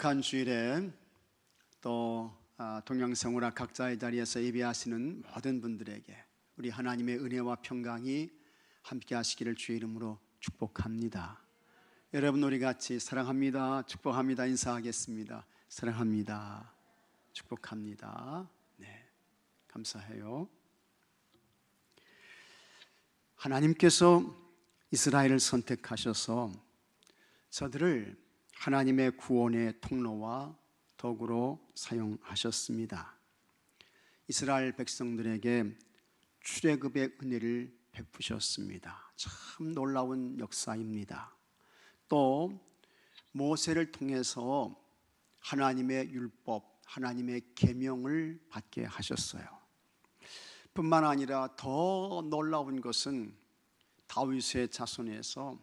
거룩한 주일에 또 동양성우라 각자의 자리에서 예배하시는 모든 분들에게 우리 하나님의 은혜와 평강이 함께 하시기를 주의 이름으로 축복합니다. 여러분, 우리 같이 사랑합니다, 축복합니다 인사하겠습니다. 사랑합니다, 축복합니다. 네, 감사해요. 하나님께서 이스라엘을 선택하셔서 저들을 하나님의 구원의 통로와 도구로 사용하셨습니다. 이스라엘 백성들에게 출애굽의 은혜를 베푸셨습니다. 참 놀라운 역사입니다. 또 모세를 통해서 하나님의 율법, 하나님의 계명을 받게 하셨어요. 뿐만 아니라 더 놀라운 것은 다윗의 자손에서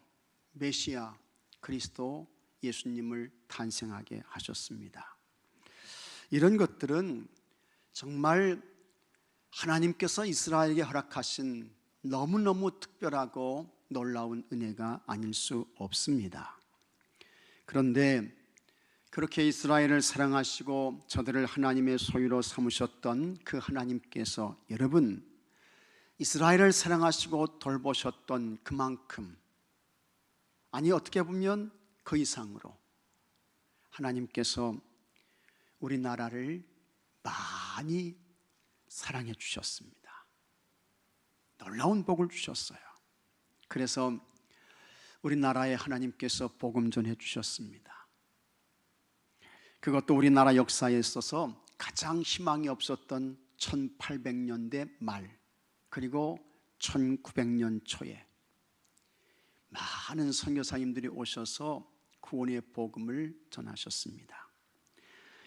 메시아 그리스도 예수님을 탄생하게 하셨습니다. 이런 것들은 정말 하나님께서 이스라엘에게 허락하신 너무너무 특별하고 놀라운 은혜가 아닐 수 없습니다. 그런데 그렇게 이스라엘을 사랑하시고 저들을 하나님의 소유로 삼으셨던 그 하나님께서 여러분, 이스라엘을 사랑하시고 돌보셨던 그만큼, 아니 어떻게 보면 그 이상으로 하나님께서 우리나라를 많이 사랑해 주셨습니다. 놀라운 복을 주셨어요. 그래서 우리나라에 하나님께서 복음 전해 주셨습니다. 그것도 우리나라 역사에 있어서 가장 희망이 없었던 1800년대 말 그리고 1900년 초에 많은 선교사님들이 오셔서 구원의 복음을 전하셨습니다.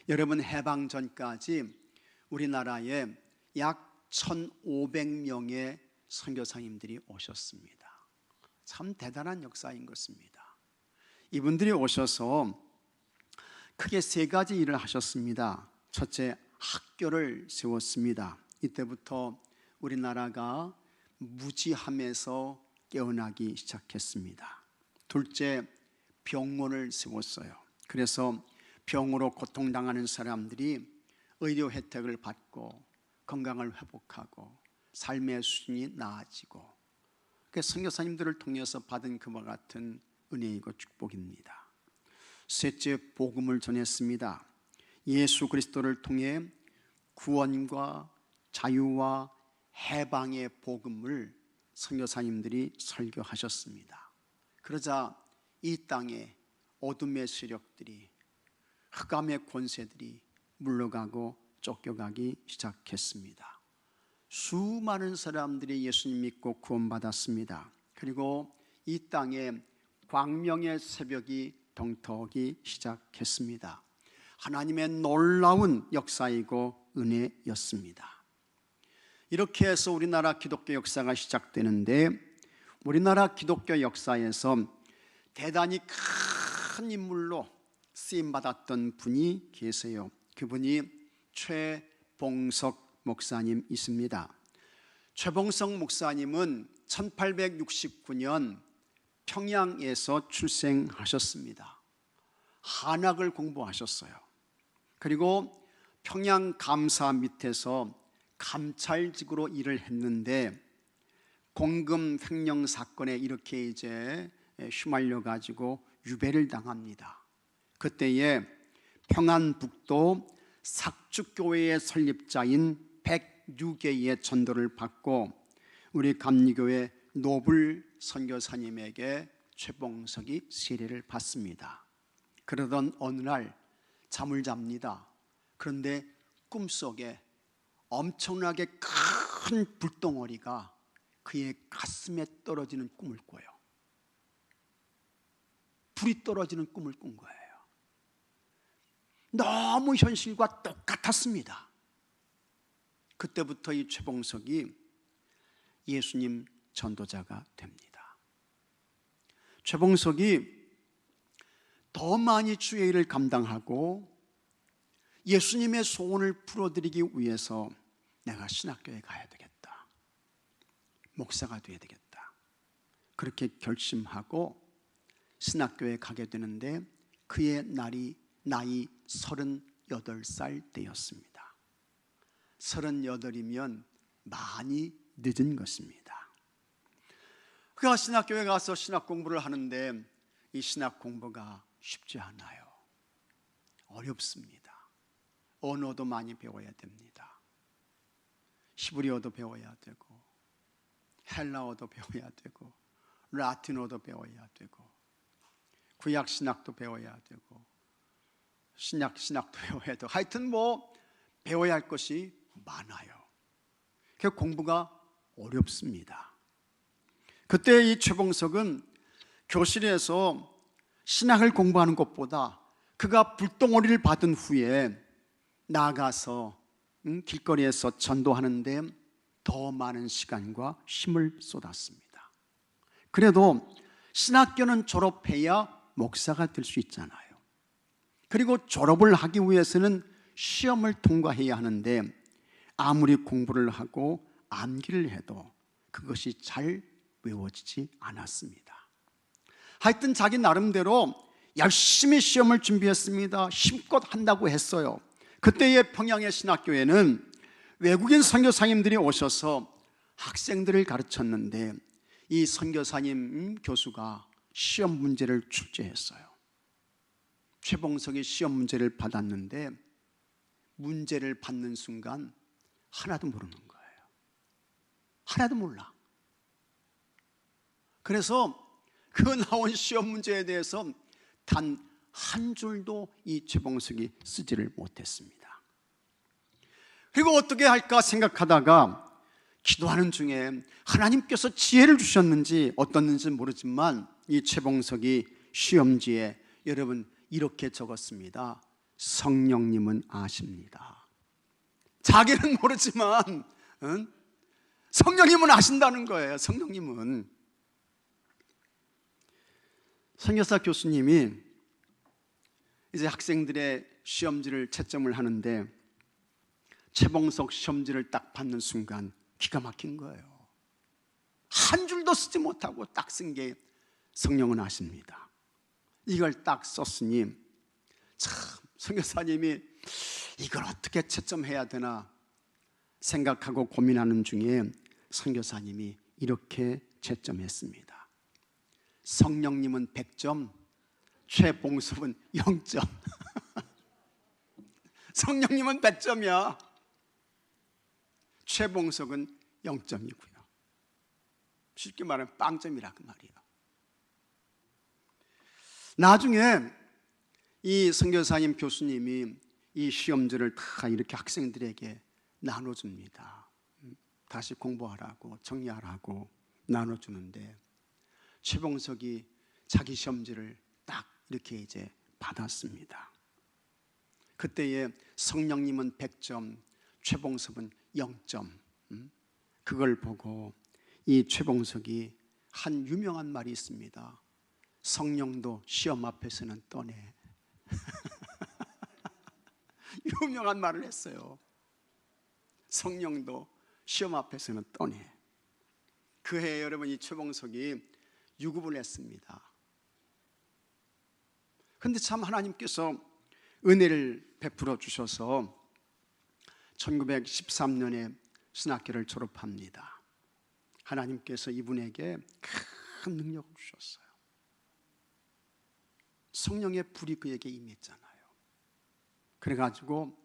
여러분, 해방 전까지 우리나라에 약 1500명의 선교사님들이 오셨습니다. 참 대단한 역사인 것입니다. 이분들이 오셔서 크게 세 가지 일을 하셨습니다. 첫째, 학교를 세웠습니다. 이때부터 우리나라가 무지함에서 깨어나기 시작했습니다. 둘째, 병원을 세웠어요. 그래서 병으로 고통당하는 사람들이 의료 혜택을 받고 건강을 회복하고 삶의 수준이 나아지고, 선교사님들을 통해서 받은 그와 같은 은혜이고 축복입니다. 셋째, 복음을 전했습니다. 예수 그리스도를 통해 구원과 자유와 해방의 복음을 선교사님들이 설교하셨습니다. 그러자 이 땅에 어둠의 세력들이, 흑암의 권세들이 물러가고 쫓겨가기 시작했습니다. 수많은 사람들이 예수님 믿고 구원받았습니다. 그리고 이 땅에 광명의 새벽이 동트기 시작했습니다. 하나님의 놀라운 역사이고 은혜였습니다. 이렇게 해서 우리나라 기독교 역사가 시작되는데, 우리나라 기독교 역사에서 대단히 큰 인물로 쓰임받았던 분이 계세요. 그분이 최봉석 목사님이십니다. 최봉석 목사님은 1869년 평양에서 출생하셨습니다. 한학을 공부하셨어요. 그리고 평양 감사 밑에서 감찰직으로 일을 했는데 공금 횡령 사건에 이렇게 휘말려 가지고 유배를 당합니다. 그때에 평안북도 삭주교회의 설립자인 백유계의 전도를 받고 우리 감리교회 노블 선교사님에게 최봉석이 세례를 받습니다. 그러던 어느 날 잠을 잡니다. 그런데 꿈속에 엄청나게 큰 불덩어리가 그의 가슴에 떨어지는 꿈을 꿔요. 불이 떨어지는 꿈을 꾼 거예요. 너무 현실과 똑같았습니다. 그때부터 이 최봉석이 예수님 전도자가 됩니다. 최봉석이 더 많이 주의 일을 감당하고 예수님의 소원을 풀어드리기 위해서 내가 신학교에 가야 되겠다, 목사가 돼야 되겠다, 그렇게 결심하고 신학교에 가게 되는데 그의 날이 나이 38살 때였습니다. 38이면 많이 늦은 것입니다. 그가 신학교에 가서 신학 공부를 하는데 이 신학 공부가 쉽지 않아요. 어렵습니다. 언어도 많이 배워야 됩니다. 히브리어도 배워야 되고 헬라어도 배워야 되고 라틴어도 배워야 되고 구약 신학도 배워야 되고 신약도 배워야 되고 하여튼 배워야 할 것이 많아요. 그 공부가 어렵습니다. 그때 이 최봉석은 교실에서 신학을 공부하는 것보다 그가 불덩어리를 받은 후에 나가서 길거리에서 전도하는데 더 많은 시간과 힘을 쏟았습니다. 그래도 신학교는 졸업해야 목사가 될 수 있잖아요. 그리고 졸업을 하기 위해서는 시험을 통과해야 하는데 아무리 공부를 하고 암기를 해도 그것이 잘 외워지지 않았습니다. 하여튼 자기 나름대로 열심히 시험을 준비했습니다. 힘껏 한다고 했어요. 그때의 평양의 신학교에는 외국인 선교사님들이 오셔서 학생들을 가르쳤는데 이 선교사님 교수가 시험 문제를 출제했어요. 최봉석이 시험 문제를 받았는데 문제를 받는 순간 하나도 모르는 거예요. 하나도 몰라. 그래서 그 나온 시험 문제에 대해서 단 한 줄도 이 최봉석이 쓰지를 못했습니다. 그리고 어떻게 할까 생각하다가 기도하는 중에 하나님께서 지혜를 주셨는지 어떻는지 모르지만 이 최봉석이 시험지에 여러분 이렇게 적었습니다. 성령님은 아십니다. 자기는 모르지만 성령님은 아신다는 거예요. 성령님은. 선교사 교수님이 이제 학생들의 시험지를 채점을 하는데 최봉석 시험지를 딱 받는 순간 기가 막힌 거예요. 한 줄도 쓰지 못하고 딱 쓴 게 성령은 아십니다. 이걸 딱 썼으니 참 선교사님이 이걸 어떻게 채점해야 되나 생각하고 고민하는 중에 선교사님이 이렇게 채점했습니다. 성령님은 100점, 최봉섭은 0점. 성령님은 100점이야. 최봉석은 0점이고요. 쉽게 말하면 빵점이라 그 말이에요. 나중에 이 선교사님 교수님이 이 시험지를 다 이렇게 학생들에게 나눠줍니다. 다시 공부하라고 정리하라고 나눠주는데 최봉석이 자기 시험지를 딱 이렇게 이제 받았습니다. 그때에 성령님은 100점, 최봉석은 0점. 그걸 보고 이 최봉석이 한 유명한 말이 있습니다. 성령도 시험 앞에서는 떠네. 유명한 말을 했어요. 성령도 시험 앞에서는 떠네. 그 해에 여러분 이 최봉석이 유급을 했습니다. 그런데 참 하나님께서 은혜를 베풀어 주셔서 1913년에 신학교를 졸업합니다. 하나님께서 이분에게 큰 능력을 주셨어요. 성령의 불이 그에게 임했잖아요. 그래가지고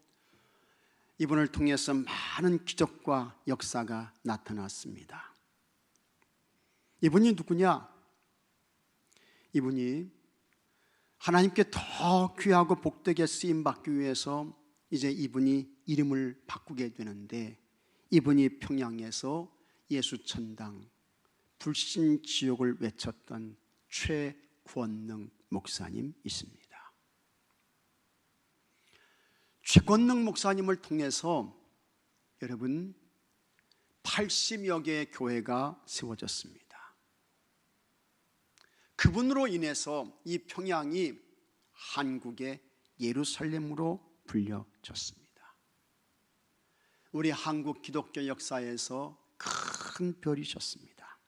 이분을 통해서 많은 기적과 역사가 나타났습니다. 이분이 누구냐? 이분이 하나님께 더 귀하고 복되게 쓰임받기 위해서 이제 이분이 이름을 바꾸게 되는데 이분이 평양에서 예수천당 불신지옥을 외쳤던 최권능 목사님이십니다. 최권능 목사님을 통해서 여러분 80여 개의 교회가 세워졌습니다. 그분으로 인해서 이 평양이 한국의 예루살렘으로 불려졌습니다. 우리 한국 기독교 역사에서 큰 별이셨습니다.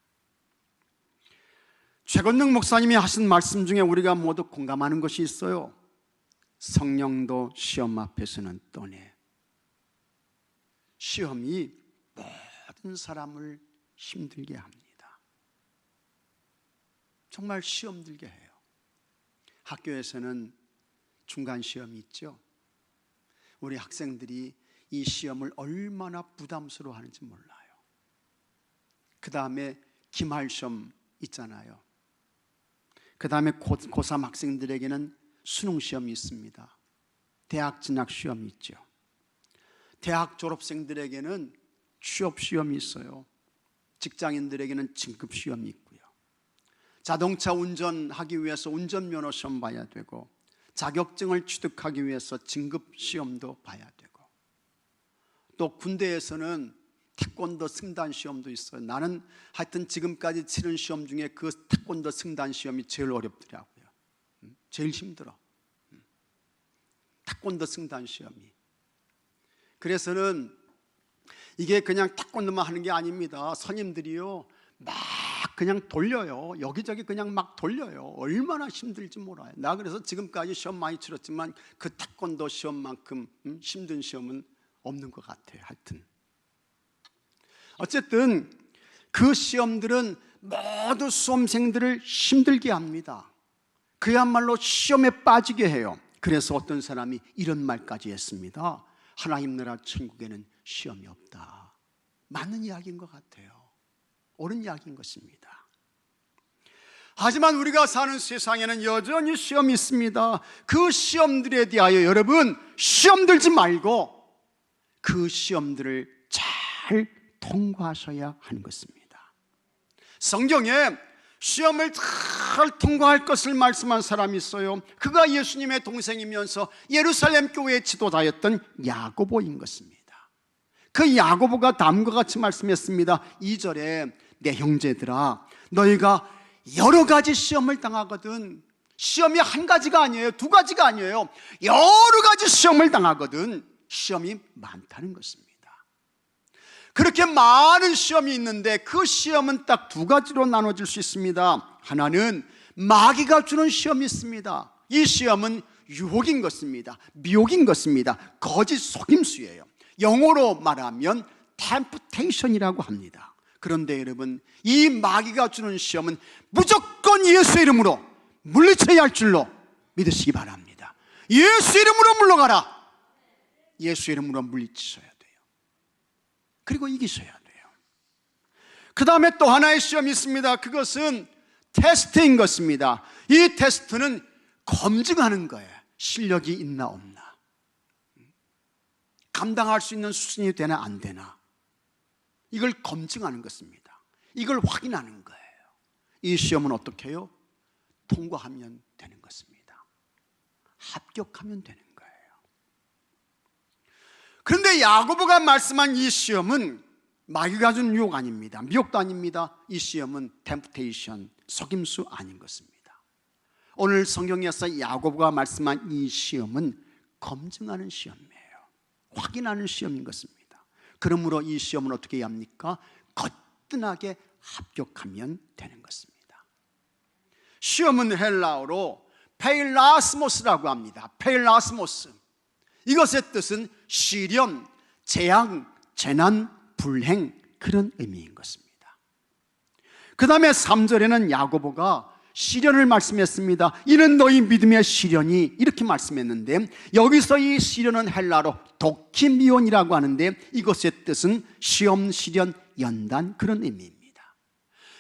최권능 목사님이 하신 말씀 중에 우리가 모두 공감하는 것이 있어요. 성령도 시험 앞에서는 떠내. 시험이 모든 사람을 힘들게 합니다. 정말 시험 들게 해요. 학교에서는 중간 시험이 있죠. 우리 학생들이 이 시험을 얼마나 부담스러워 하는지 몰라요. 그 다음에 기말 시험 있잖아요. 그 다음에 고3 학생들에게는 수능 시험이 있습니다. 대학 진학 시험이 있죠. 대학 졸업생들에게는 취업 시험이 있어요. 직장인들에게는 진급 시험이 있고요. 자동차 운전하기 위해서 운전면허 시험 봐야 되고, 자격증을 취득하기 위해서 진급 시험도 봐야 되고, 또 군대에서는 태권도 승단 시험도 있어요. 나는 하여튼 지금까지 치른 시험 중에 그 태권도 승단 시험이 제일 어렵더라고요. 제일 힘들어. 태권도 승단 시험이. 그래서는 이게 그냥 태권도만 하는 게 아닙니다. 선임들이요 막 그냥 돌려요. 여기저기 그냥 막 돌려요. 얼마나 힘들지 몰라요. 나 그래서 지금까지 시험 많이 치렀지만 그 태권도 시험만큼 힘든 시험은 없는 것 같아요. 하여튼 어쨌든 그 시험들은 모두 수험생들을 힘들게 합니다. 그야말로 시험에 빠지게 해요. 그래서 어떤 사람이 이런 말까지 했습니다. 하나님 나라 천국에는 시험이 없다. 맞는 이야기인 것 같아요. 옳은 이야기인 것입니다. 하지만 우리가 사는 세상에는 여전히 시험이 있습니다. 그 시험들에 대하여 여러분 시험 들지 말고 그 시험들을 잘 통과하셔야 하는 것입니다. 성경에 시험을 잘 통과할 것을 말씀한 사람이 있어요. 그가 예수님의 동생이면서 예루살렘 교회의 지도자였던 야고보인 것입니다. 그 야고보가 다음과 같이 말씀했습니다. 2절에 내 형제들아, 너희가 여러 가지 시험을 당하거든. 시험이 한 가지가 아니에요. 두 가지가 아니에요. 여러 가지 시험을 당하거든. 시험이 많다는 것입니다. 그렇게 많은 시험이 있는데 그 시험은 딱 두 가지로 나눠질 수 있습니다. 하나는 마귀가 주는 시험이 있습니다. 이 시험은 유혹인 것입니다. 미혹인 것입니다. 거짓 속임수예요. 영어로 말하면 temptation이라고 합니다. 그런데 여러분, 이 마귀가 주는 시험은 무조건 예수 이름으로 물리쳐야 할 줄로 믿으시기 바랍니다. 예수 이름으로 물러가라. 예수 이름으로 물리치셔야 돼요. 그리고 이기셔야 돼요. 그 다음에 또 하나의 시험이 있습니다. 그것은 테스트인 것입니다. 이 테스트는 검증하는 거예요. 실력이 있나 없나, 감당할 수 있는 수준이 되나 안 되나, 이걸 검증하는 것입니다. 이걸 확인하는 거예요. 이 시험은 어떻게 해요? 통과하면 되는 것입니다. 합격하면 되는 거예요. 그런데 야고보가 말씀한 이 시험은 마귀가 준 유혹 아닙니다. 미혹도 아닙니다. 이 시험은 템프테이션, 속임수 아닌 것입니다. 오늘 성경에서 야고보가 말씀한 이 시험은 검증하는 시험이에요. 확인하는 시험인 것입니다. 그러므로 이 시험은 어떻게 해야 합니까? 거뜬하게 합격하면 되는 것입니다. 시험은 헬라어로 페일라스모스라고 합니다. 페일라스모스. 이것의 뜻은 시련, 재앙, 재난, 불행, 그런 의미인 것입니다. 그 다음에 3절에는 야고보가 시련을 말씀했습니다. 이는 너희 믿음의 시련이, 이렇게 말씀했는데 여기서 이 시련은 헬라로 도키미온이라고 하는데 이것의 뜻은 시험, 시련, 연단, 그런 의미입니다.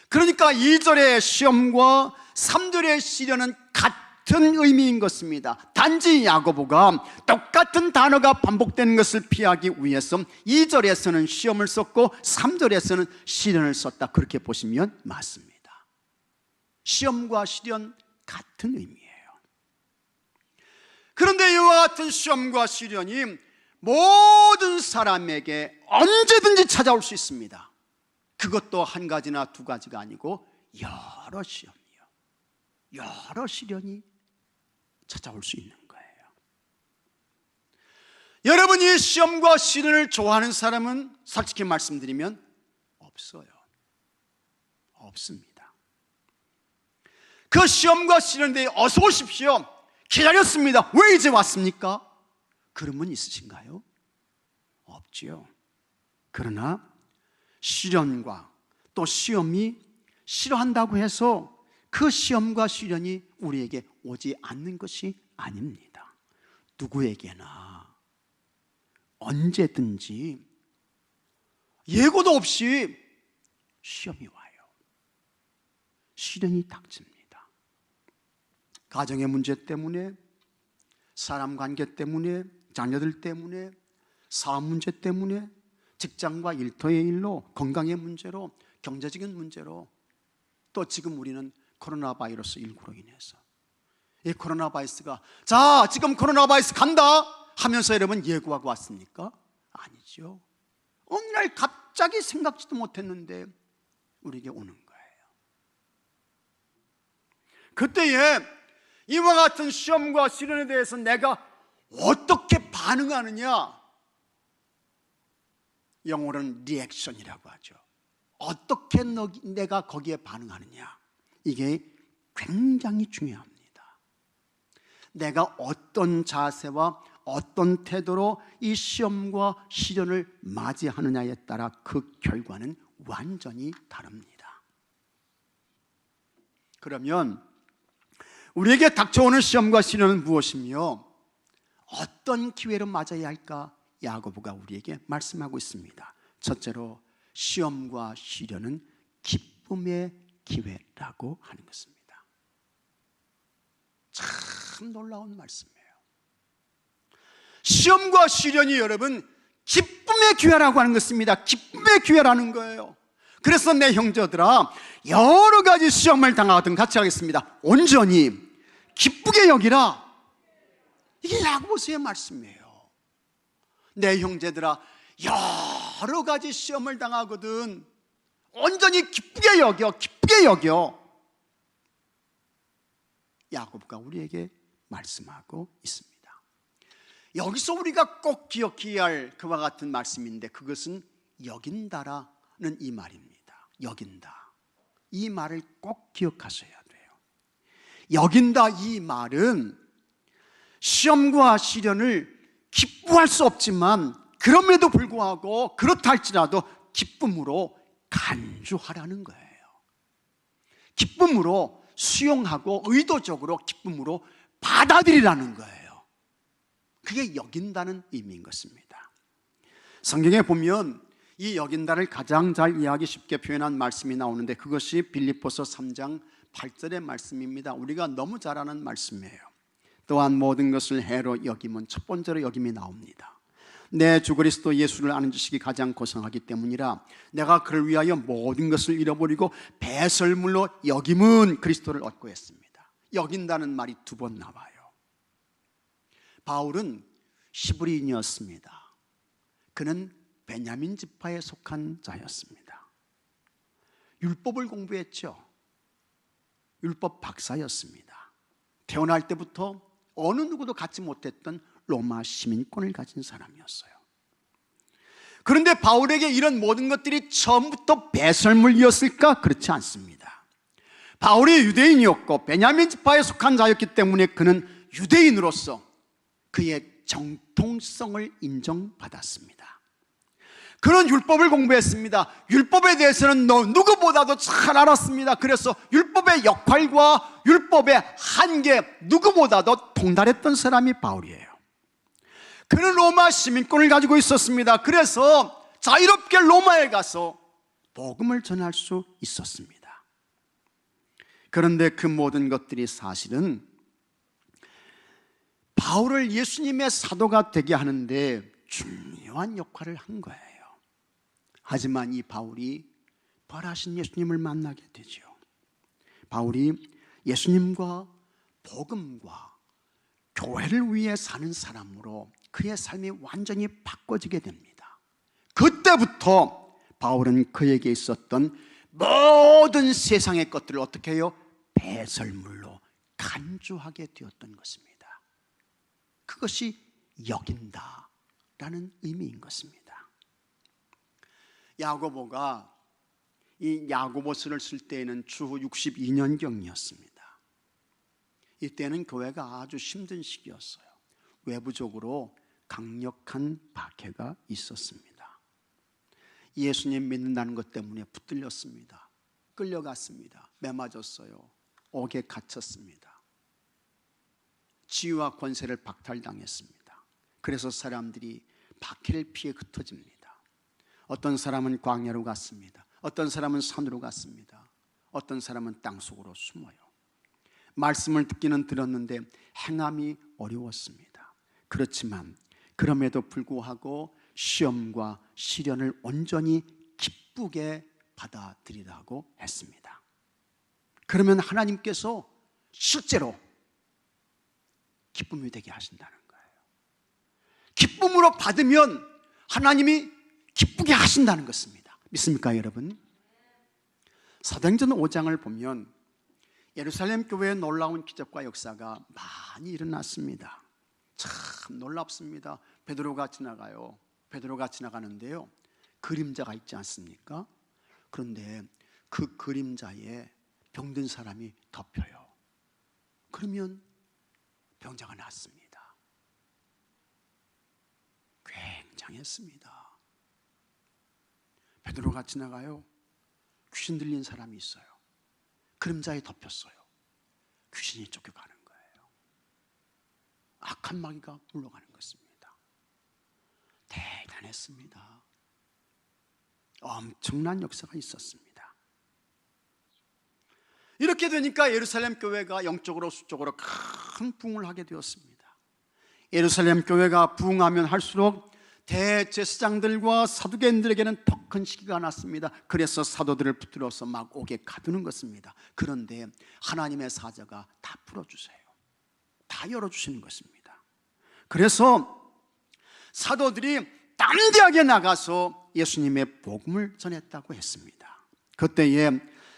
그러니까 2절의 시험과 3절의 시련은 같은 의미인 것입니다. 단지 야고보가 똑같은 단어가 반복되는 것을 피하기 위해서 2절에서는 시험을 썼고 3절에서는 시련을 썼다, 그렇게 보시면 맞습니다. 시험과 시련 같은 의미예요. 그런데 이와 같은 시험과 시련이 모든 사람에게 언제든지 찾아올 수 있습니다. 그것도 한 가지나 두 가지가 아니고 여러 시험이요, 여러 시련이 찾아올 수 있는 거예요. 여러분이 시험과 시련을 좋아하는 사람은 솔직히 말씀드리면 없어요. 없습니다. 그 시험과 시련에 어서 오십시오, 기다렸습니다. 왜 이제 왔습니까? 그러면 있으신가요? 없지요. 그러나 시련과 또 시험이 싫어한다고 해서 그 시험과 시련이 우리에게 오지 않는 것이 아닙니다. 누구에게나 언제든지 예고도 없이 시험이 와요. 시련이 닥칩니다. 가정의 문제 때문에, 사람 관계 때문에, 자녀들 때문에, 사업 문제 때문에, 직장과 일터의 일로, 건강의 문제로, 경제적인 문제로, 또 지금 우리는 코로나 바이러스 19로 인해서 이 코로나 바이러스가 자 지금 코로나 바이러스 간다 하면서 여러분 예고하고 왔습니까? 아니죠. 어느 날 갑자기 생각지도 못했는데 우리에게 오는 거예요. 그때에 이와 같은 시험과 시련에 대해서 내가 어떻게 반응하느냐, 영어로는 리액션이라고 하죠. 어떻게 내가 거기에 반응하느냐, 이게 굉장히 중요합니다. 내가 어떤 자세와 어떤 태도로 이 시험과 시련을 맞이하느냐에 따라 그 결과는 완전히 다릅니다. 그러면 우리에게 닥쳐오는 시험과 시련은 무엇이며 어떤 기회로 맞아야 할까? 야고보가 우리에게 말씀하고 있습니다. 첫째로 시험과 시련은 기쁨의 기회라고 하는 것입니다. 참 놀라운 말씀이에요. 시험과 시련이 여러분 기쁨의 기회라고 하는 것입니다. 기쁨의 기회라는 거예요. 그래서 내 형제들아, 여러 가지 시험을 당하거든 같이 하겠습니다. 온전히 기쁘게 여기라. 이게 야고보서의 말씀이에요. 내 형제들아, 여러 가지 시험을 당하거든 온전히 기쁘게 여겨, 기쁘게 여겨. 야고보가 우리에게 말씀하고 있습니다. 여기서 우리가 꼭 기억해야 할 그와 같은 말씀인데 그것은 여긴다라는 이 말입니다. 여긴다, 이 말을 꼭 기억하셔야 돼요. 여긴다 이 말은 시험과 시련을 기뻐할 수 없지만 그럼에도 불구하고 그렇다 할지라도 기쁨으로 간주하라는 거예요. 기쁨으로 수용하고 의도적으로 기쁨으로 받아들이라는 거예요. 그게 여긴다는 의미인 것입니다. 성경에 보면 이 여긴다를 가장 잘 이해하기 쉽게 표현한 말씀이 나오는데 그것이 빌립보서 3장 8절의 말씀입니다. 우리가 너무 잘 아는 말씀이에요. 또한 모든 것을 해로 여김은 첫 번째로 여김이 나옵니다. 내 주 그리스도 예수를 아는 지식이 가장 고상하기 때문이라 내가 그를 위하여 모든 것을 잃어버리고 배설물로 여김은 그리스도를 얻고 했습니다. 여긴다는 말이 두 번 나와요. 바울은 히브리인이었습니다. 그는 베냐민 지파에 속한 자였습니다. 율법을 공부했죠. 율법 박사였습니다. 태어날 때부터 어느 누구도 갖지 못했던 로마 시민권을 가진 사람이었어요. 그런데 바울에게 이런 모든 것들이 처음부터 배설물이었을까? 그렇지 않습니다. 바울이 유대인이었고 베냐민 지파에 속한 자였기 때문에 그는 유대인으로서 그의 정통성을 인정받았습니다. 그는 율법을 공부했습니다. 율법에 대해서는 누구보다도 잘 알았습니다. 그래서 율법의 역할과 율법의 한계 누구보다도 통달했던 사람이 바울이에요. 그는 로마 시민권을 가지고 있었습니다. 그래서 자유롭게 로마에 가서 복음을 전할 수 있었습니다. 그런데 그 모든 것들이 사실은 바울을 예수님의 사도가 되게 하는데 중요한 역할을 한 거예요. 하지만 이 바울이 부활하신 예수님을 만나게 되죠. 바울이 예수님과 복음과 교회를 위해 사는 사람으로 그의 삶이 완전히 바꿔지게 됩니다. 그때부터 바울은 그에게 있었던 모든 세상의 것들을 어떻게 해요? 배설물로 간주하게 되었던 것입니다. 그것이 여긴다라는 의미인 것입니다. 야고보가 이 야고보서를 쓸 때에는 주후 62년경이었습니다. 이때는 교회가 아주 힘든 시기였어요. 외부적으로 강력한 박해가 있었습니다. 예수님 믿는다는 것 때문에 붙들렸습니다. 끌려갔습니다. 매맞았어요. 옥에 갇혔습니다. 지위와 권세를 박탈당했습니다. 그래서 사람들이 박해를 피해 흩어집니다. 어떤 사람은 광야로 갔습니다. 어떤 사람은 산으로 갔습니다. 어떤 사람은 땅속으로 숨어요. 말씀을 듣기는 들었는데 행함이 어려웠습니다. 그렇지만 그럼에도 불구하고 시험과 시련을 온전히 기쁘게 받아들이라고 했습니다. 그러면 하나님께서 실제로 기쁨이 되게 하신다는 거예요. 기쁨으로 받으면 하나님이 기쁘게 하신다는 것입니다. 믿습니까, 여러분? 사도행전 5장을 보면 예루살렘 교회에 놀라운 기적과 역사가 많이 일어났습니다. 참 놀랍습니다. 베드로가 지나가요. 베드로가 지나가는데요, 그림자가 있지 않습니까? 그런데 그 그림자에 병든 사람이 덮여요. 그러면 병자가 낫습니다. 굉장했습니다. 베드로가 지나가요. 귀신 들린 사람이 있어요. 그림자에 덮였어요. 귀신이 쫓겨가는 거예요. 악한 마귀가 물러가는 것입니다. 대단했습니다. 엄청난 역사가 있었습니다. 이렇게 되니까 예루살렘 교회가 영적으로 수적으로 큰 부흥을 하게 되었습니다. 예루살렘 교회가 부흥하면 할수록 대제사장들과 사두개인들에게는 더 큰 시기가 났습니다. 그래서 사도들을 붙들어서 막 옥에 가두는 것입니다. 그런데 하나님의 사자가 다 풀어주세요. 다 열어주시는 것입니다. 그래서 사도들이 담대하게 나가서 예수님의 복음을 전했다고 했습니다. 그때에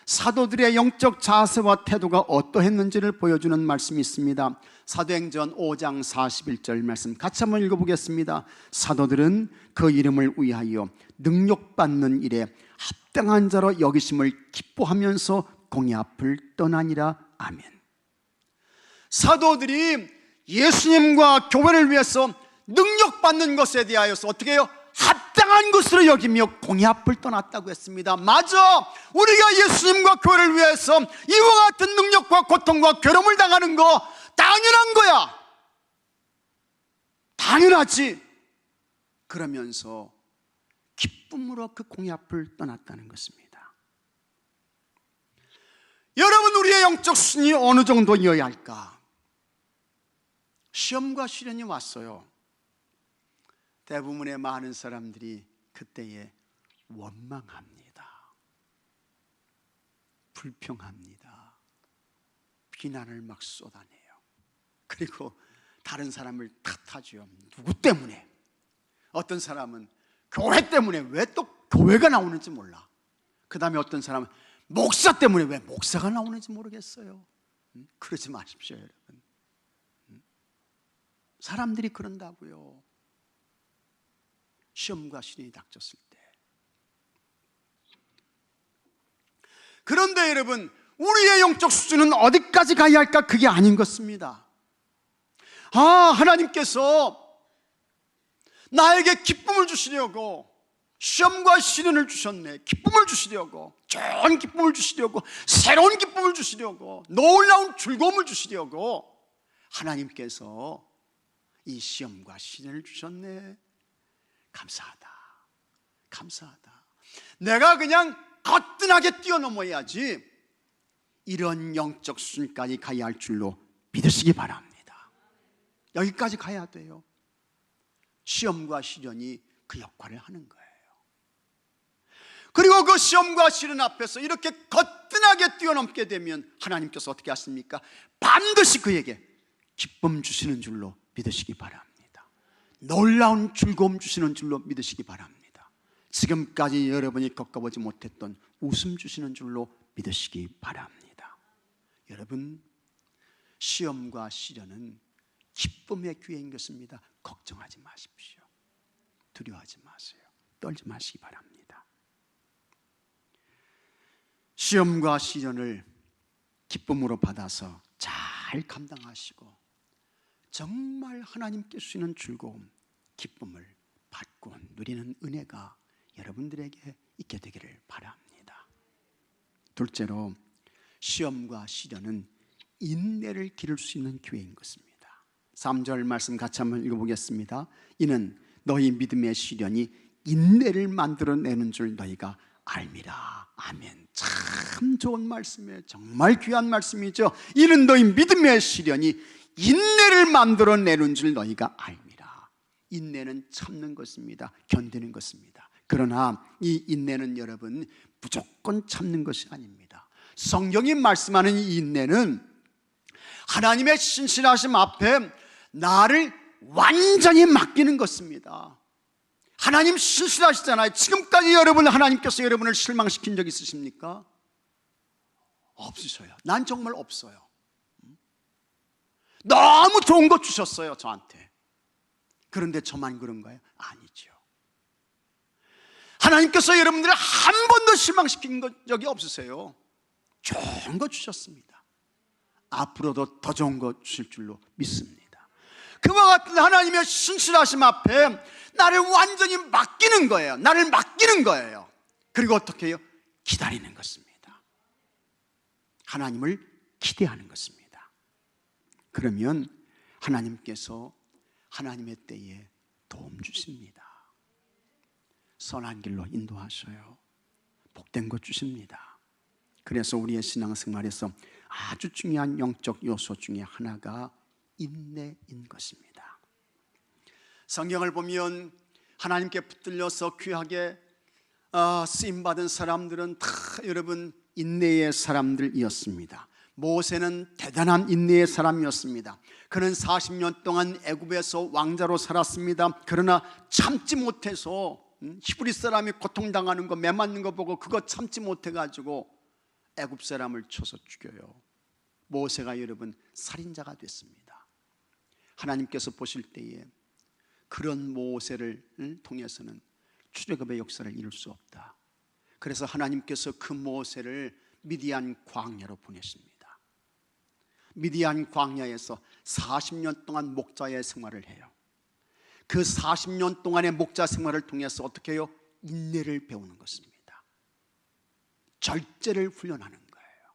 사도들의 영적 자세와 태도가 어떠했는지를 보여주는 말씀이 있습니다. 사도행전 5장 41절 말씀 같이 한번 읽어보겠습니다. 사도들은 그 이름을 위하여 능력받는 일에 합당한 자로 여기심을 기뻐하면서 공의 앞을 떠나니라. 아멘. 사도들이 예수님과 교회를 위해서 능력받는 것에 대하여서 어떻게 해요? 합당한 것으로 여기며 공의 앞을 떠났다고 했습니다. 맞아, 우리가 예수님과 교회를 위해서 이와 같은 능력과 고통과 괴로움을 당하는 거 당연한 거야. 당연하지. 그러면서 기쁨으로 그 공의 앞을 떠났다는 것입니다. 여러분, 우리의 영적 수준이 어느 정도여야 할까? 시험과 시련이 왔어요. 대부분의 많은 사람들이 그때에 원망합니다. 불평합니다. 비난을 막 쏟아내요. 그리고 다른 사람을 탓하죠. 누구 때문에? 어떤 사람은 교회 때문에 왜 또 교회가 나오는지 몰라. 그 다음에 어떤 사람은 목사 때문에 왜 목사가 나오는지 모르겠어요. 그러지 마십시오, 여러분. 사람들이 그런다고요. 시험과 시련이 닥쳤을 때. 그런데 여러분, 우리의 영적 수준은 어디까지 가야 할까? 그게 아닌 것입니다. 하나님께서 나에게 기쁨을 주시려고 시험과 시련을 주셨네. 기쁨을 주시려고, 좋은 기쁨을 주시려고, 새로운 기쁨을 주시려고, 놀라운 즐거움을 주시려고 하나님께서 이 시험과 시련을 주셨네. 감사하다. 감사하다. 내가 그냥 거뜬하게 뛰어넘어야지 이런 영적 수준까지 가야 할 줄로 믿으시기 바랍니다. 여기까지 가야 돼요. 시험과 시련이 그 역할을 하는 거예요. 그리고 그 시험과 시련 앞에서 이렇게 거뜬하게 뛰어넘게 되면 하나님께서 어떻게 하십니까? 반드시 그에게 기쁨 주시는 줄로 믿으시기 바랍니다. 놀라운 즐거움 주시는 줄로 믿으시기 바랍니다. 지금까지 여러분이 겪어보지 못했던 웃음 주시는 줄로 믿으시기 바랍니다. 여러분, 시험과 시련은 기쁨의 기회인 것입니다. 걱정하지 마십시오. 두려워하지 마세요. 떨지 마시기 바랍니다. 시험과 시련을 기쁨으로 받아서 잘 잘 감당하시고 정말 하나님께 주시는 즐거움, 기쁨을 받고 누리는 은혜가 여러분들에게 있게 되기를 바랍니다. 둘째로, 시험과 시련은 인내를 기를 수 있는 기회인 것입니다. 3절 말씀 같이 한번 읽어보겠습니다. 이는 너희 믿음의 시련이 인내를 만들어내는 줄 너희가 알미라. 아멘. 참 좋은 말씀이에요. 정말 귀한 말씀이죠. 이는 너희 믿음의 시련이 인내를 만들어내는 줄 너희가 알미라. 인내는 참는 것입니다. 견디는 것입니다. 그러나 이 인내는 여러분 무조건 참는 것이 아닙니다. 성경이 말씀하는 이 인내는 하나님의 신실하심 앞에 나를 완전히 맡기는 것입니다. 하나님 신실하시잖아요. 지금까지 여러분, 하나님께서 여러분을 실망시킨 적 있으십니까? 없으셔요. 난 정말 없어요. 너무 좋은 거 주셨어요, 저한테. 그런데 저만 그런가요? 아니죠. 하나님께서 여러분들을 한 번도 실망시킨 적이 없으세요. 좋은 거 주셨습니다. 앞으로도 더 좋은 거 주실 줄로 믿습니다. 그와 같은 하나님의 신실하심 앞에 나를 완전히 맡기는 거예요. 나를 맡기는 거예요. 그리고 어떻게 해요? 기다리는 것입니다. 하나님을 기대하는 것입니다. 그러면 하나님께서 하나님의 때에 도움 주십니다. 선한 길로 인도하셔요. 복된 것 주십니다. 그래서 우리의 신앙생활에서 아주 중요한 영적 요소 중에 하나가 인내인 것입니다. 성경을 보면 하나님께 붙들려서 귀하게 쓰임받은 사람들은 다 여러분 인내의 사람들이었습니다. 모세는 대단한 인내의 사람이었습니다. 그는 40년 동안 애굽에서 왕자로 살았습니다. 그러나 참지 못해서 히브리 사람이 고통당하는 거, 매 맞는 거 보고 그거 참지 못해가지고 애굽 사람을 쳐서 죽여요. 모세가 여러분 살인자가 됐습니다. 하나님께서 보실 때에 그런 모세를 통해서는 출애굽의 역사를 이룰 수 없다. 그래서 하나님께서 그 모세를 미디안 광야로 보내십니다. 미디안 광야에서 40년 동안 목자의 생활을 해요. 그 40년 동안의 목자 생활을 통해서 어떻게 해요? 인내를 배우는 것입니다. 절제를 훈련하는 거예요.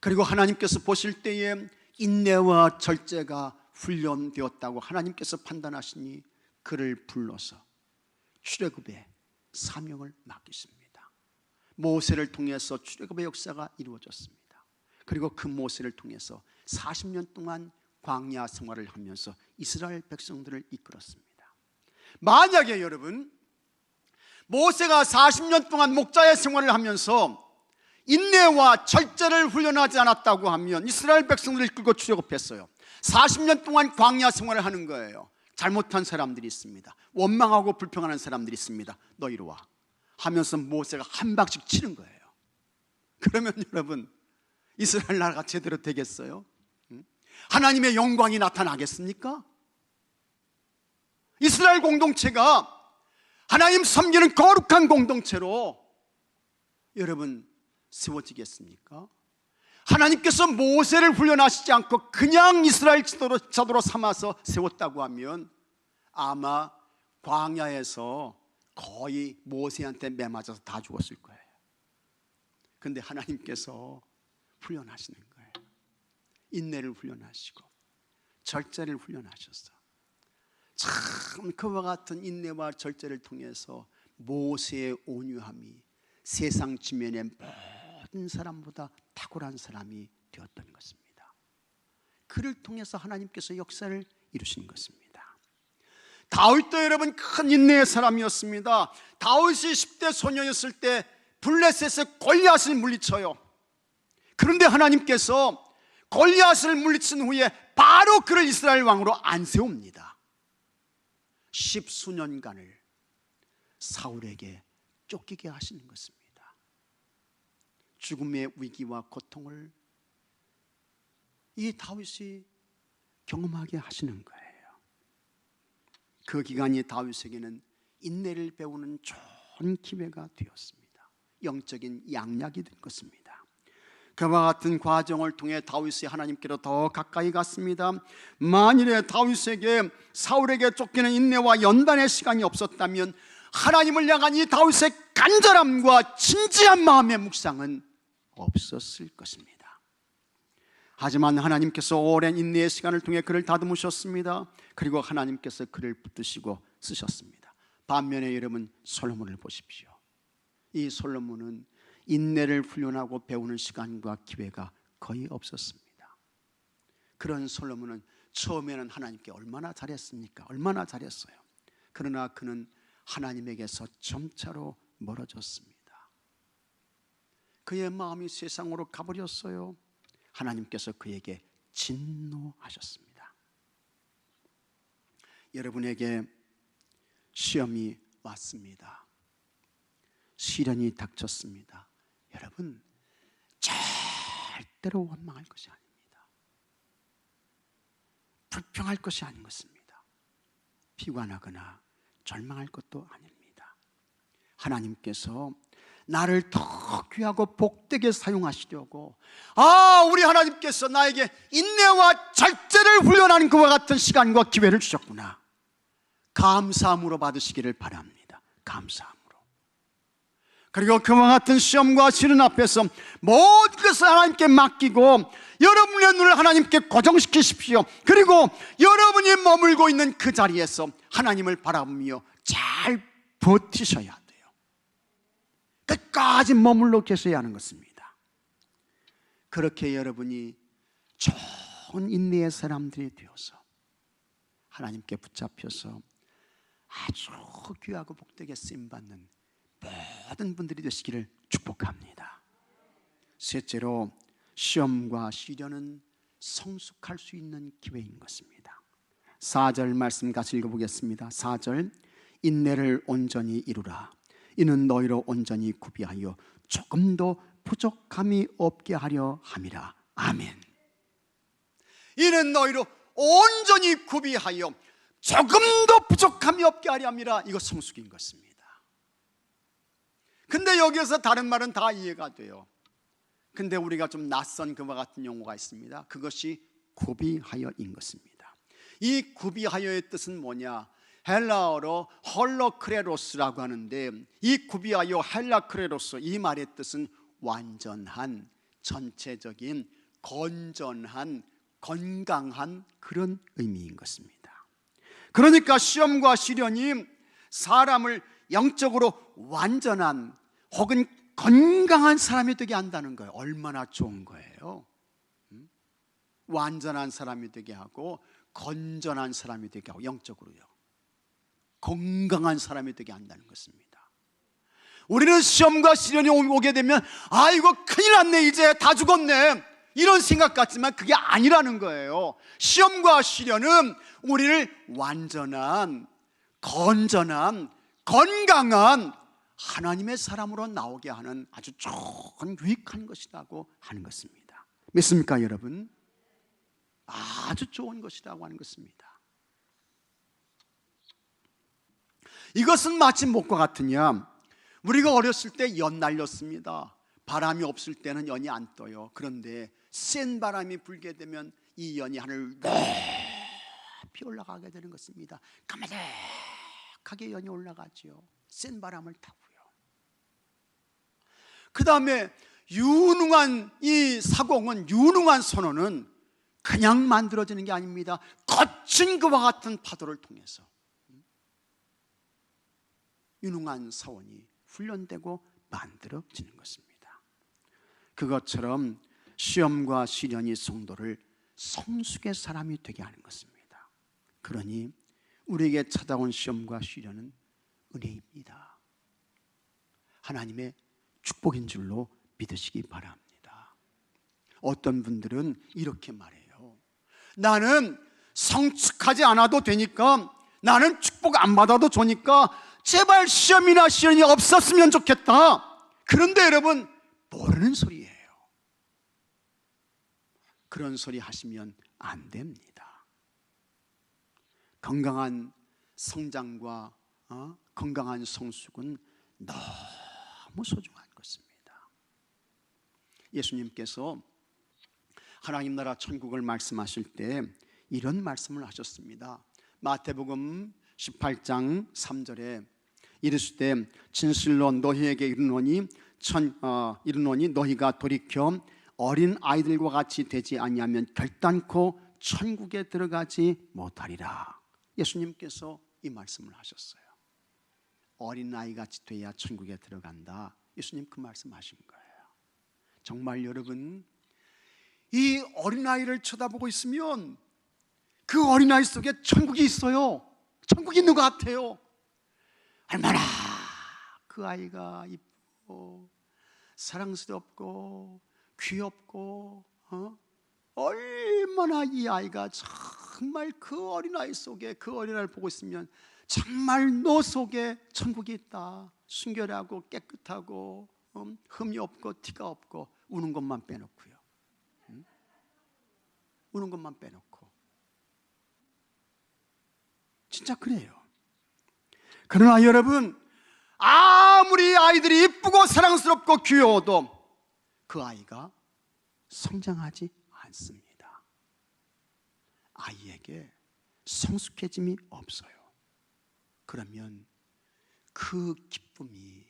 그리고 하나님께서 보실 때에 인내와 절제가 훈련되었다고 하나님께서 판단하시니 그를 불러서 출애굽의 사명을 맡기십니다. 모세를 통해서 출애굽의 역사가 이루어졌습니다. 그리고 그 모세를 통해서 40년 동안 광야 생활을 하면서 이스라엘 백성들을 이끌었습니다. 만약에 여러분 모세가 40년 동안 목자의 생활을 하면서 인내와 절제를 훈련하지 않았다고 하면 이스라엘 백성들을 이끌고 출애굽했어요. 40년 동안 광야 생활을 하는 거예요. 잘못한 사람들이 있습니다. 원망하고 불평하는 사람들이 있습니다. 너 이리 와 하면서 모세가 한 방씩 치는 거예요. 그러면 여러분 이스라엘 나라가 제대로 되겠어요? 하나님의 영광이 나타나겠습니까? 이스라엘 공동체가 하나님 섬기는 거룩한 공동체로 여러분 세워지겠습니까? 하나님께서 모세를 훈련하시지 않고 그냥 이스라엘 지도로 삼아서 세웠다고 하면 아마 광야에서 거의 모세한테 매맞아서 다 죽었을 거예요. 그런데 하나님께서 훈련하시는 거예요. 인내를 훈련하시고 절제를 훈련하셔서 참 그와 같은 인내와 절제를 통해서 모세의 온유함이 세상 지면의 모든 사람보다 탁월한 사람이 되었던 것입니다. 그를 통해서 하나님께서 역사를 이루신 것입니다. 다윗도 여러분 큰 인내의 사람이었습니다. 다윗이 10대 소년이었을 때 블레셋의 골리앗을 물리쳐요. 그런데 하나님께서 골리앗을 물리친 후에 바로 그를 이스라엘 왕으로 안 세웁니다. 10수년간을 사울에게 쫓기게 하시는 것입니다. 죽음의 위기와 고통을 이 다윗이 경험하게 하시는 거예요. 그 기간이 다윗에게는 인내를 배우는 좋은 기회가 되었습니다. 영적인 양약이 된 것입니다. 그와 같은 과정을 통해 다윗이 하나님께로 더 가까이 갔습니다. 만일에 다윗에게 사울에게 쫓기는 인내와 연단의 시간이 없었다면 하나님을 향한 이 다윗의 간절함과 진지한 마음의 묵상은 없었을 것입니다. 하지만 하나님께서 오랜 인내의 시간을 통해 그를 다듬으셨습니다. 그리고 하나님께서 그를 붙드시고 쓰셨습니다. 반면에 여러분, 솔로몬을 보십시오. 이 솔로몬은 인내를 훈련하고 배우는 시간과 기회가 거의 없었습니다. 그런 솔로몬은 처음에는 하나님께 얼마나 잘했습니까? 얼마나 잘했어요. 그러나 그는 하나님에게서 점차로 멀어졌습니다. 그의 마음이 세상으로 가버렸어요. 하나님께서 그에게 진노하셨습니다. 여러분에게 시험이 왔습니다. 시련이 닥쳤습니다. 여러분, 절대로 원망할 것이 아닙니다. 불평할 것이 아닌 것입니다. 비관하거나 절망할 것도 아닙니다. 하나님께서 나를 더 귀하고 복되게 사용하시려고, 우리 하나님께서 나에게 인내와 절제를 훈련하는 그와 같은 시간과 기회를 주셨구나. 감사함으로 받으시기를 바랍니다. 감사함으로. 그리고 그와 같은 시험과 시련 앞에서 모든 것을 하나님께 맡기고 여러분의 눈을 하나님께 고정시키십시오. 그리고 여러분이 머물고 있는 그 자리에서 하나님을 바라보며 잘 버티셔야 돼요. 끝까지 머물러 계셔야 하는 것입니다. 그렇게 여러분이 좋은 인내의 사람들이 되어서 하나님께 붙잡혀서 아주 귀하고 복되게 쓰임받는 모든 분들이 되시기를 축복합니다. 셋째로, 시험과 시련은 성숙할 수 있는 기회인 것입니다. 4절 말씀 같이 읽어보겠습니다. 4절, 인내를 온전히 이루라. 이는 너희로 온전히 구비하여 조금도 부족함이 없게 하려 함이라. 아멘. 이는 너희로 온전히 구비하여 조금도 부족함이 없게 하려 함이라. 이거 성숙인 것입니다. 근데 여기에서 다른 말은 다 이해가 돼요. 근데 우리가 좀 낯선 그와 같은 용어가 있습니다. 그것이 구비하여인 것입니다. 이 구비하여의 뜻은 뭐냐? 헬라어로 헐로크레로스라고 하는데, 이 구비하여 헬라크레로스, 이 말의 뜻은 완전한, 전체적인, 건전한, 건강한 그런 의미인 것입니다. 그러니까 시험과 시련이 사람을 영적으로 완전한 혹은 건강한 사람이 되게 한다는 거예요. 얼마나 좋은 거예요. 완전한 사람이 되게 하고 건전한 사람이 되게 하고 영적으로요, 건강한 사람이 되게 한다는 것입니다. 우리는 시험과 시련이 오게 되면 이거 큰일 났네, 이제 다 죽었네, 이런 생각 같지만 그게 아니라는 거예요. 시험과 시련은 우리를 완전한, 건전한, 건강한 하나님의 사람으로 나오게 하는 아주 좋은 유익한 것이라고 하는 것입니다. 믿습니까 여러분? 아주 좋은 것이라고 하는 것입니다. 이것은 마치 무엇과 같으냐? 우리가 어렸을 때 연 날렸습니다. 바람이 없을 때는 연이 안 떠요. 그런데 센 바람이 불게 되면 이 연이 하늘을 높이 올라가게 되는 것입니다. 까마득하게 연이 올라가죠. 센 바람을 타고요. 그 다음에 유능한 이 사공은, 유능한 선원은 그냥 만들어지는 게 아닙니다. 거친 그와 같은 파도를 통해서 유능한 사원이 훈련되고 만들어지는 것입니다. 그것처럼 시험과 시련이 성도를 성숙의 사람이 되게 하는 것입니다. 그러니 우리에게 찾아온 시험과 시련은 은혜입니다. 하나님의 축복인 줄로 믿으시기 바랍니다. 어떤 분들은 이렇게 말해요. 나는 성숙하지 않아도 되니까, 나는 축복 안 받아도 좋으니까 제발 시험이나 시련이 없었으면 좋겠다. 그런데 여러분, 모르는 소리예요. 그런 소리 하시면 안 됩니다. 건강한 성장과 건강한 성숙은 너무 소중한 것입니다. 예수님께서 하나님 나라 천국을 말씀하실 때 이런 말씀을 하셨습니다. 마태복음 18장 3절에 이르시되 진실로 너희에게 이르노니 너희가 돌이켜 어린 아이들과 같이 되지 아니하면 결단코 천국에 들어가지 못하리라. 예수님께서 이 말씀을 하셨어요. 어린아이 같이 돼야 천국에 들어간다. 예수님 그 말씀하신 거예요. 정말 여러분, 이 어린아이를 쳐다보고 있으면 그 어린아이 속에 천국이 있어요. 천국이 있는 것 같아요. 얼마나 그 아이가 이쁘고 사랑스럽고 귀엽고 얼마나 이 아이가 정말 그 어린아이 속에, 그 어린아이를 보고 있으면 정말 너 속에 천국이 있다. 순결하고 깨끗하고 흠이 없고 티가 없고, 우는 것만 빼놓고요. 우는 것만 빼놓고. 진짜 그래요. 그러나 여러분, 아무리 아이들이 이쁘고 사랑스럽고 귀여워도 그 아이가 성장하지 않습니다. 아이에게 성숙해짐이 없어요. 그러면 그 기쁨이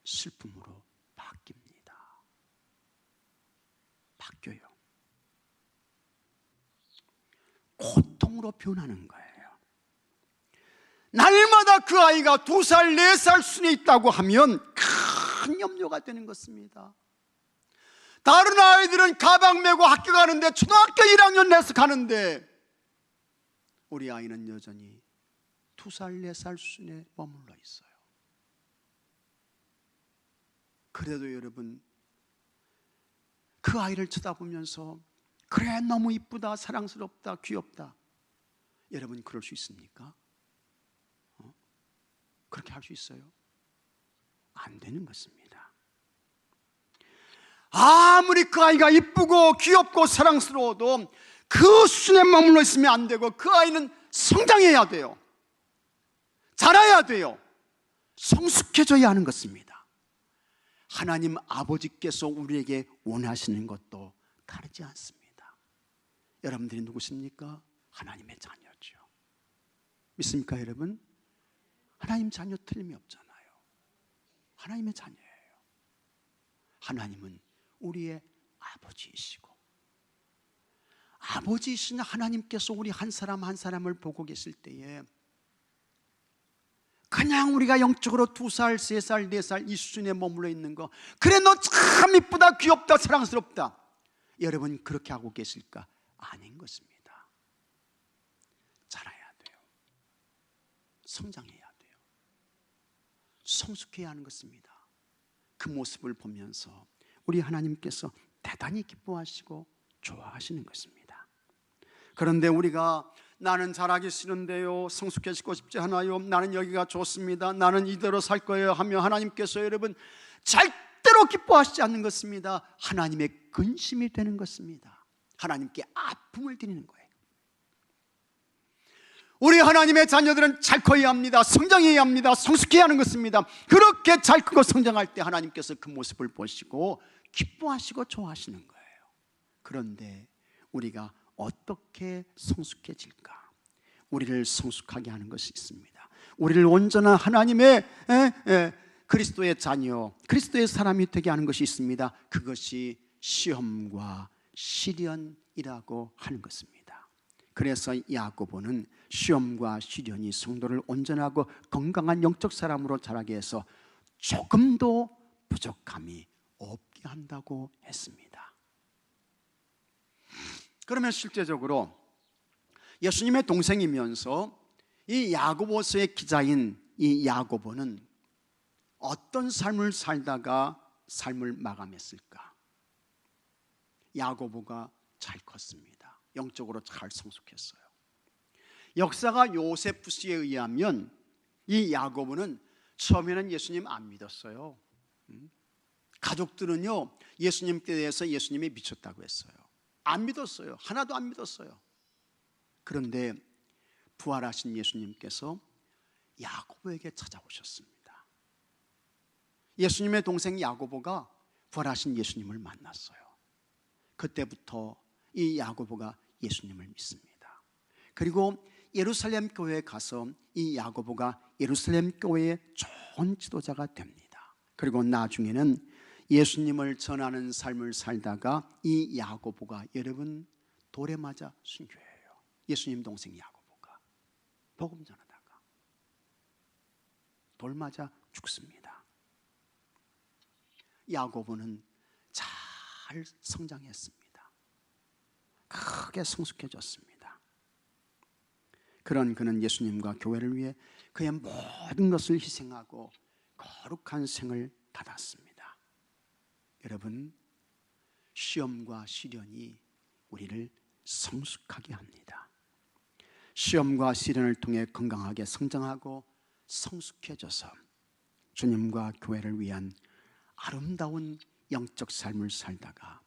슬픔으로 바뀝니다. 바뀌어요. 고통으로 변하는 거예요. 날마다 그 아이가 2살, 4살 순에 있다고 하면 큰 염려가 되는 것입니다. 다른 아이들은 가방 메고 학교 가는데, 초등학교 1학년 돼서 가는데 우리 아이는 여전히 2살, 4살 순에 머물러 있어요. 그래도 여러분, 그 아이를 쳐다보면서 그래, 너무 이쁘다, 사랑스럽다, 귀엽다. 여러분 그럴 수 있습니까? 그렇게 할 수 있어요? 안 되는 것입니다. 아무리 그 아이가 이쁘고 귀엽고 사랑스러워도 그 수준에 머물러 있으면 안 되고, 그 아이는 성장해야 돼요. 자라야 돼요. 성숙해져야 하는 것입니다. 하나님 아버지께서 우리에게 원하시는 것도 다르지 않습니다. 여러분들이 누구십니까? 하나님의 자녀죠. 믿습니까 여러분? 하나님 자녀 틀림이 없잖아요. 하나님의 자녀예요. 하나님은 우리의 아버지이시고, 아버지이신 하나님께서 우리 한 사람 한 사람을 보고 계실 때에 그냥 우리가 영적으로 2살, 3살, 4살 이 수준에 머물러 있는 거, 그래 너 참 이쁘다, 귀엽다, 사랑스럽다, 여러분 그렇게 하고 계실까? 아닌 것입니다. 자라야 돼요. 성장해야 돼요. 성숙해야 하는 것입니다. 그 모습을 보면서 우리 하나님께서 대단히 기뻐하시고 좋아하시는 것입니다. 그런데 우리가 나는 자라기 싫은데요, 성숙해지고 싶지 않아요, 나는 여기가 좋습니다, 나는 이대로 살 거예요 하며 하나님께서 여러분 절대로 기뻐하시지 않는 것입니다. 하나님의 근심이 되는 것입니다. 하나님께 아픔을 드리는 거예요. 우리 하나님의 자녀들은 잘 커야 합니다. 성장해야 합니다. 성숙해야 하는 것입니다. 그렇게 잘 크고 성장할 때 하나님께서 그 모습을 보시고 기뻐하시고 좋아하시는 거예요. 그런데 우리가 어떻게 성숙해질까? 우리를 성숙하게 하는 것이 있습니다. 우리를 온전한 하나님의 그리스도의 자녀, 그리스도의 사람이 되게 하는 것이 있습니다. 그것이 시험과 시련이라고 하는 것입니다. 그래서 야고보는 시험과 시련이 성도를 온전하고 건강한 영적 사람으로 자라게 해서 조금도 부족함이 없게 한다고 했습니다. 그러면 실제적으로 예수님의 동생이면서 이 야고보서의 기자인 이 야고보는 어떤 삶을 살다가 삶을 마감했을까? 야고보가 잘 컸습니다. 영적으로 잘 성숙했어요. 역사가 요세푸스에 의하면 이 야고보는 처음에는 예수님 안 믿었어요. 가족들은요, 예수님에 대해서 예수님이 미쳤다고 했어요. 안 믿었어요. 하나도 안 믿었어요. 그런데 부활하신 예수님께서 야고보에게 찾아오셨습니다. 예수님의 동생 야고보가 부활하신 예수님을 만났어요. 그때부터 이 야고보가 예수님을 믿습니다. 그리고 예루살렘 교회에 가서 이 야고보가 예루살렘 교회의 좋은 지도자가 됩니다. 그리고 나중에는 예수님을 전하는 삶을 살다가 이 야고보가 여러분 돌에 맞아 순교해요. 예수님 동생 야고보가 복음 전하다가 돌 맞아 죽습니다. 야고보는 잘 성장했습니다. 크게 성숙해졌습니다. 그런 그는 예수님과 교회를 위해 그의 모든 것을 희생하고 거룩한 생을 받았습니다. 여러분, 시험과 시련이 우리를 성숙하게 합니다. 시험과 시련을 통해 건강하게 성장하고 성숙해져서 주님과 교회를 위한 아름다운 영적 삶을 살다가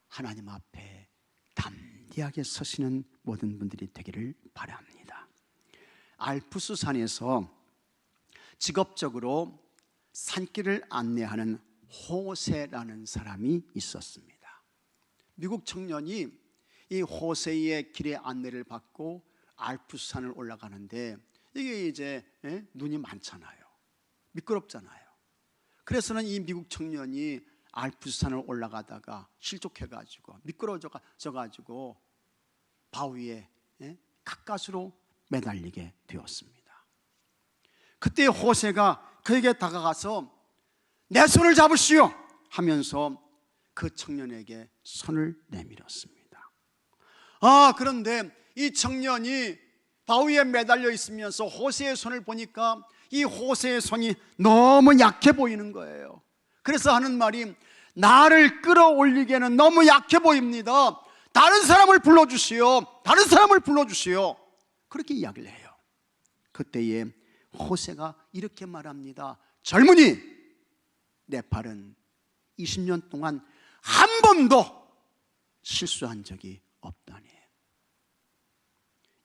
하나님 앞에 담대하게 서시는 모든 분들이 되기를 바랍니다. 알프스산에서 직업적으로 산길을 안내하는 호세라는 사람이 있었습니다. 미국 청년이 이 호세의 길의 안내를 받고 알프스산을 올라가는데 이게 이제 눈이 많잖아요. 미끄럽잖아요. 그래서는 이 미국 청년이 알프스산을 올라가다가 실족해가지고 미끄러져가지고 바위에 가까스로 매달리게 되었습니다. 그때 호세가 그에게 다가가서 내 손을 잡으시오 하면서 그 청년에게 손을 내밀었습니다. 그런데 이 청년이 바위에 매달려 있으면서 호세의 손을 보니까 이 호세의 손이 너무 약해 보이는 거예요. 그래서 하는 말이 나를 끌어올리기에는 너무 약해 보입니다. 다른 사람을 불러주시오. 다른 사람을 불러주시오. 그렇게 이야기를 해요. 그때에 호세가 이렇게 말합니다. 젊은이, 내 팔은 20년 동안 한 번도 실수한 적이 없다니.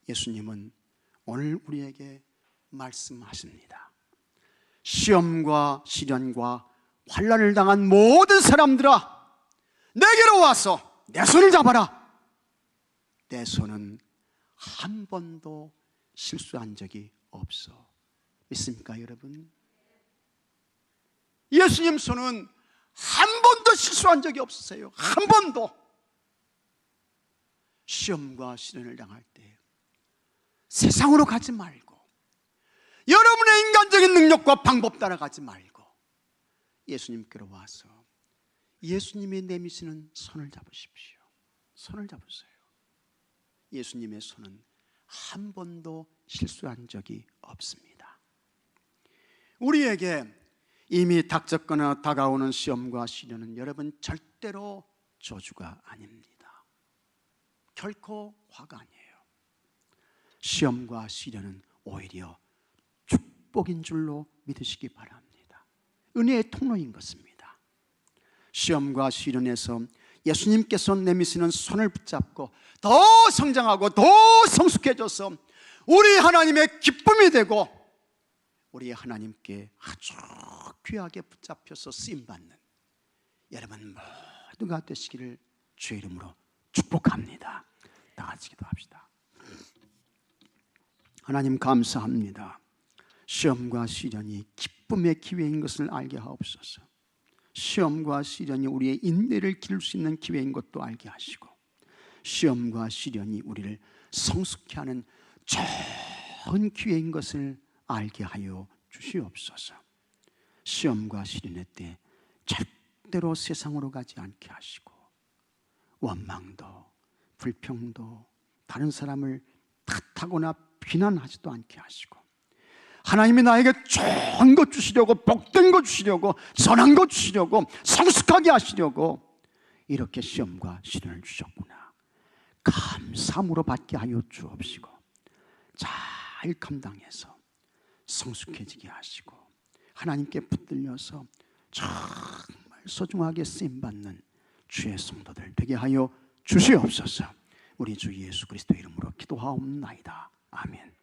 예수님은 오늘 우리에게 말씀하십니다. 시험과 시련과 환난을 당한 모든 사람들아, 내게로 와서 내 손을 잡아라. 내 손은 한 번도 실수한 적이 없어. 믿습니까 여러분? 예수님 손은 한 번도 실수한 적이 없으세요. 한 번도. 시험과 시련을 당할 때 세상으로 가지 말고 여러분의 인간적인 능력과 방법 따라가지 말고 예수님께로 와서 예수님의 내미시는 손을 잡으십시오. 손을 잡으세요. 예수님의 손은 한 번도 실수한 적이 없습니다. 우리에게 이미 닥쳤거나 다가오는 시험과 시련은 여러분 절대로 저주가 아닙니다. 결코 화가 아니에요. 시험과 시련은 오히려 축복인 줄로 믿으시기 바랍니다. 은혜의 통로인 것입니다. 시험과 시련에서 예수님께서 내미시는 손을 붙잡고 더 성장하고 더 성숙해져서 우리 하나님의 기쁨이 되고 우리 하나님께 아주 귀하게 붙잡혀서 쓰임받는 여러분 모두가 되시기를 주의 이름으로 축복합니다. 다 같이 기도합시다. 하나님 감사합니다. 시험과 시련이 기쁨의 기회인 것을 알게 하옵소서. 시험과 시련이 우리의 인내를 기를 수 있는 기회인 것도 알게 하시고 시험과 시련이 우리를 성숙케 하는 좋은 기회인 것을 알게 하여 주시옵소서. 시험과 시련의 때 절대로 세상으로 가지 않게 하시고 원망도 불평도 다른 사람을 탓하거나 비난하지도 않게 하시고 하나님이 나에게 좋은 것 주시려고 복된 것 주시려고 선한 것 주시려고 성숙하게 하시려고 이렇게 시험과 시련을 주셨구나. 감사함으로 받게 하여 주옵시고 잘 감당해서 성숙해지게 하시고 하나님께 붙들려서 정말 소중하게 쓰임받는 주의 성도들 되게 하여 주시옵소서. 우리 주 예수 그리스도 이름으로 기도하옵나이다. 아멘.